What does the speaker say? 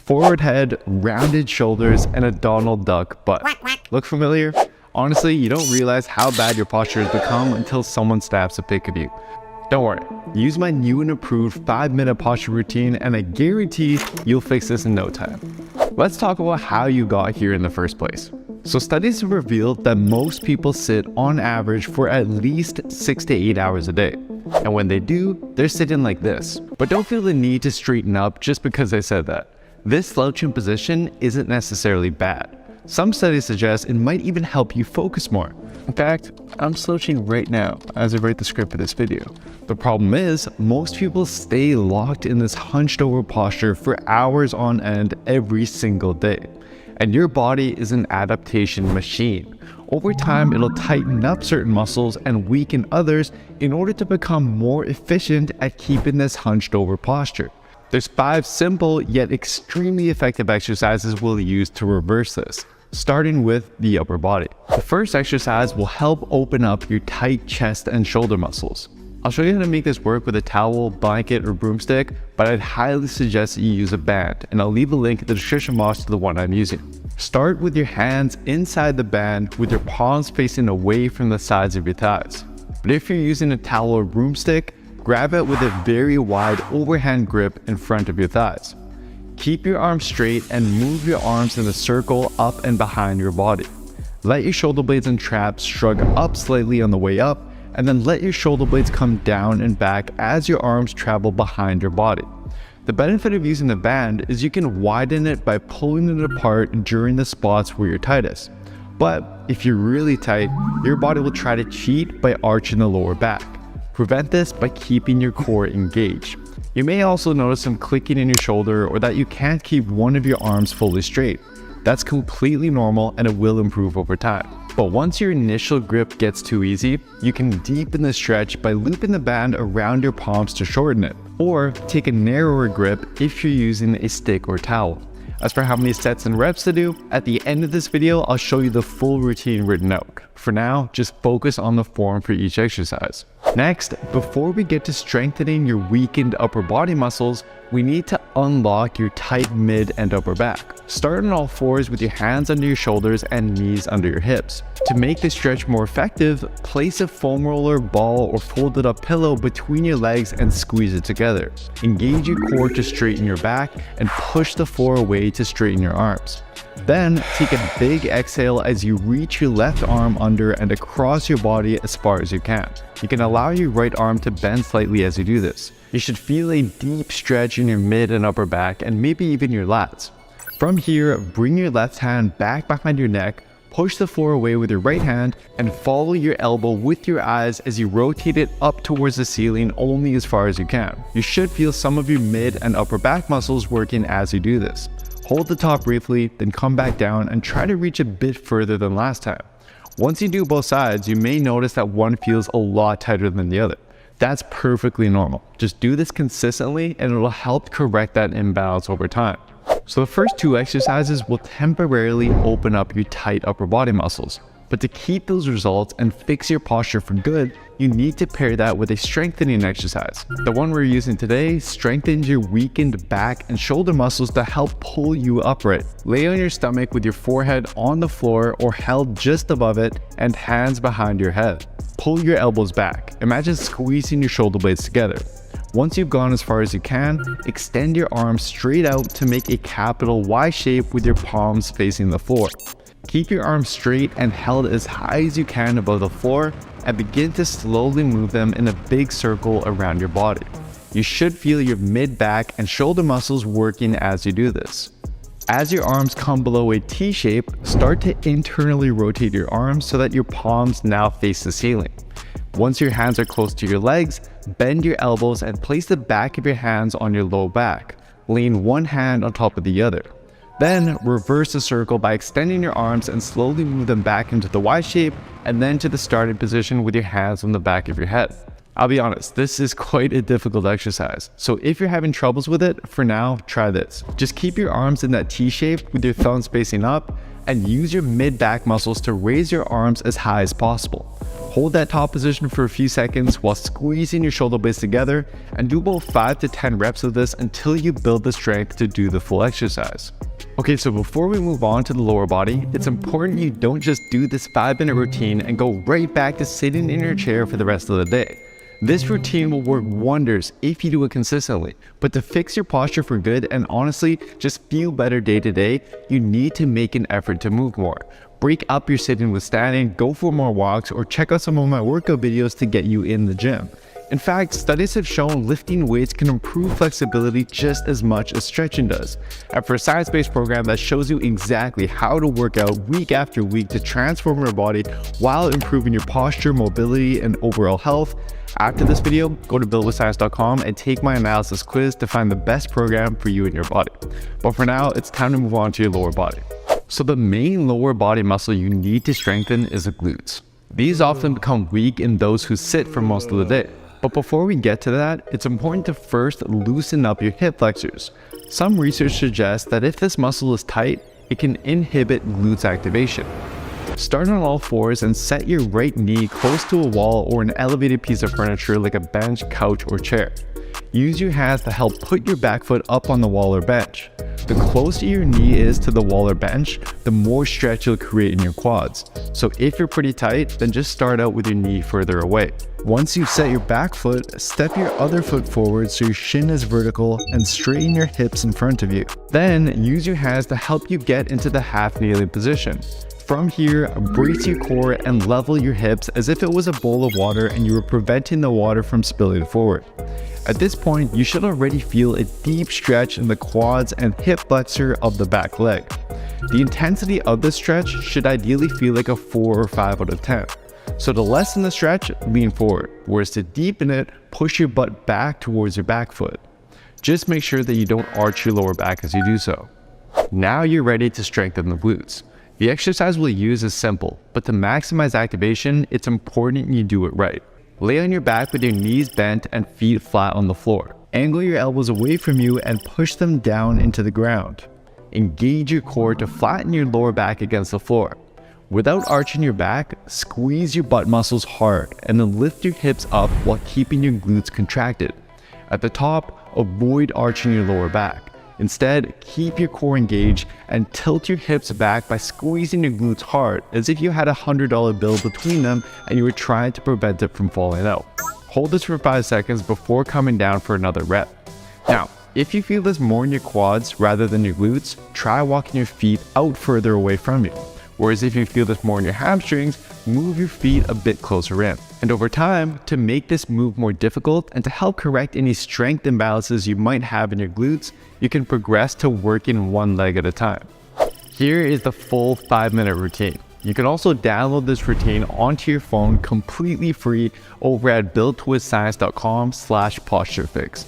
forward head, rounded shoulders, and a Donald Duck butt. Look familiar? Honestly, you don't realize how bad your posture has become until someone snaps a pic of you. Don't worry, use my new and improved 5-minute posture routine and I guarantee you'll fix this in no time. Let's talk about how you got here in the first place. So studies have revealed that most people sit on average for at least 6 to 8 hours a day. And when they do, they're sitting like this. But don't feel the need to straighten up just because I said that. This slouching position isn't necessarily bad. Some studies suggest it might even help you focus more. In fact, I'm slouching right now as I write the script for this video. The problem is, most people stay locked in this hunched over posture for hours on end every single day. And your body is an adaptation machine. Over time, it'll tighten up certain muscles and weaken others in order to become more efficient at keeping this hunched over posture. There's 5 simple yet extremely effective exercises we'll use to reverse this, starting with the upper body. The first exercise will help open up your tight chest and shoulder muscles. I'll show you how to make this work with a towel, blanket, or broomstick, but I'd highly suggest that you use a band, and I'll leave a link in the description box to the one I'm using. Start with your hands inside the band with your palms facing away from the sides of your thighs. But if you're using a towel or broomstick, grab it with a very wide overhand grip in front of your thighs. Keep your arms straight and move your arms in a circle up and behind your body. Let your shoulder blades and traps shrug up slightly on the way up, and then let your shoulder blades come down and back as your arms travel behind your body. The benefit of using the band is you can widen it by pulling it apart during the spots where you're tightest. But if you're really tight, your body will try to cheat by arching the lower back. Prevent this by keeping your core engaged. You may also notice some clicking in your shoulder or that you can't keep one of your arms fully straight. That's completely normal and it will improve over time. But once your initial grip gets too easy, you can deepen the stretch by looping the band around your palms to shorten it, or take a narrower grip if you're using a stick or towel. As for how many sets and reps to do, at the end of this video, I'll show you the full routine written out. For now, just focus on the form for each exercise. Next, before we get to strengthening your weakened upper body muscles, we need to unlock your tight mid and upper back. Start on all fours with your hands under your shoulders and knees under your hips. To make this stretch more effective, place a foam roller, ball, or folded up pillow between your legs and squeeze it together. Engage your core to straighten your back and push the floor away to straighten your arms. Then take a big exhale as you reach your left arm under and across your body as far as you can. You can allow your right arm to bend slightly as you do this. You should feel a deep stretch in your mid and upper back and maybe even your lats. From here, bring your left hand back behind your neck, push the floor away with your right hand, and follow your elbow with your eyes as you rotate it up towards the ceiling only as far as you can. You should feel some of your mid and upper back muscles working as you do this. Hold the top briefly, then come back down and try to reach a bit further than last time. Once you do both sides, you may notice that one feels a lot tighter than the other. That's perfectly normal. Just do this consistently and it'll help correct that imbalance over time. So the first 2 exercises will temporarily open up your tight upper body muscles. But to keep those results and fix your posture for good, you need to pair that with a strengthening exercise. The one we're using today strengthens your weakened back and shoulder muscles to help pull you upright. Lay on your stomach with your forehead on the floor or held just above it and hands behind your head. Pull your elbows back. Imagine squeezing your shoulder blades together. Once you've gone as far as you can, extend your arms straight out to make a capital Y shape with your palms facing the floor. Keep your arms straight and held as high as you can above the floor and begin to slowly move them in a big circle around your body. You should feel your mid back and shoulder muscles working as you do this. As your arms come below a T shape, start to internally rotate your arms so that your palms now face the ceiling. Once your hands are close to your legs, bend your elbows and place the back of your hands on your low back. Lean one hand on top of the other. Then reverse the circle by extending your arms and slowly move them back into the Y shape and then to the starting position with your hands on the back of your head. I'll be honest, this is quite a difficult exercise. So if you're having troubles with it, for now, try this. Just keep your arms in that T shape with your thumbs facing up and use your mid-back muscles to raise your arms as high as possible. Hold that top position for a few seconds while squeezing your shoulder blades together, and do about 5 to 10 reps of this until you build the strength to do the full exercise. Okay, so before we move on to the lower body, it's important you don't just do this 5-minute routine and go right back to sitting in your chair for the rest of the day. This routine will work wonders if you do it consistently, but to fix your posture for good and honestly just feel better day to day, you need to make an effort to move more. Break up your sitting with standing, go for more walks, or check out some of my workout videos to get you in the gym. In fact, studies have shown lifting weights can improve flexibility just as much as stretching does. And for a science-based program that shows you exactly how to work out week after week to transform your body while improving your posture, mobility, and overall health, after this video, go to buildwithscience.com and take my analysis quiz to find the best program for you and your body. But for now, it's time to move on to your lower body. So the main lower body muscle you need to strengthen is the glutes. These often become weak in those who sit for most of the day. But before we get to that, it's important to first loosen up your hip flexors. Some research suggests that if this muscle is tight, it can inhibit glutes activation. Start on all fours and set your right knee close to a wall or an elevated piece of furniture like a bench, couch, or chair. Use your hands to help put your back foot up on the wall or bench. The closer your knee is to the wall or bench, the more stretch you'll create in your quads. So if you're pretty tight, then just start out with your knee further away. Once you've set your back foot, step your other foot forward so your shin is vertical and straighten your hips in front of you. Then use your hands to help you get into the half kneeling position. From here, brace your core and level your hips as if it was a bowl of water and you were preventing the water from spilling forward. At this point, you should already feel a deep stretch in the quads and hip flexor of the back leg. The intensity of the stretch should ideally feel like a 4 or 5 out of 10. So to lessen the stretch, lean forward, whereas to deepen it, push your butt back towards your back foot. Just make sure that you don't arch your lower back as you do so. Now you're ready to strengthen the glutes. The exercise we'll use is simple, but to maximize activation, it's important you do it right. Lay on your back with your knees bent and feet flat on the floor. Angle your elbows away from you and push them down into the ground. Engage your core to flatten your lower back against the floor. Without arching your back, squeeze your butt muscles hard and then lift your hips up while keeping your glutes contracted. At the top, avoid arching your lower back. Instead, keep your core engaged and tilt your hips back by squeezing your glutes hard as if you had a $100 bill between them and you were trying to prevent it from falling out. Hold this for 5 seconds before coming down for another rep. Now, if you feel this more in your quads rather than your glutes, try walking your feet out further away from you. Whereas if you feel this more in your hamstrings, move your feet a bit closer in. And over time, to make this move more difficult and to help correct any strength imbalances you might have in your glutes, you can progress to working one leg at a time. Here is the full 5-minute routine. You can also download this routine onto your phone completely free over at buildwithscience.com/posturefix.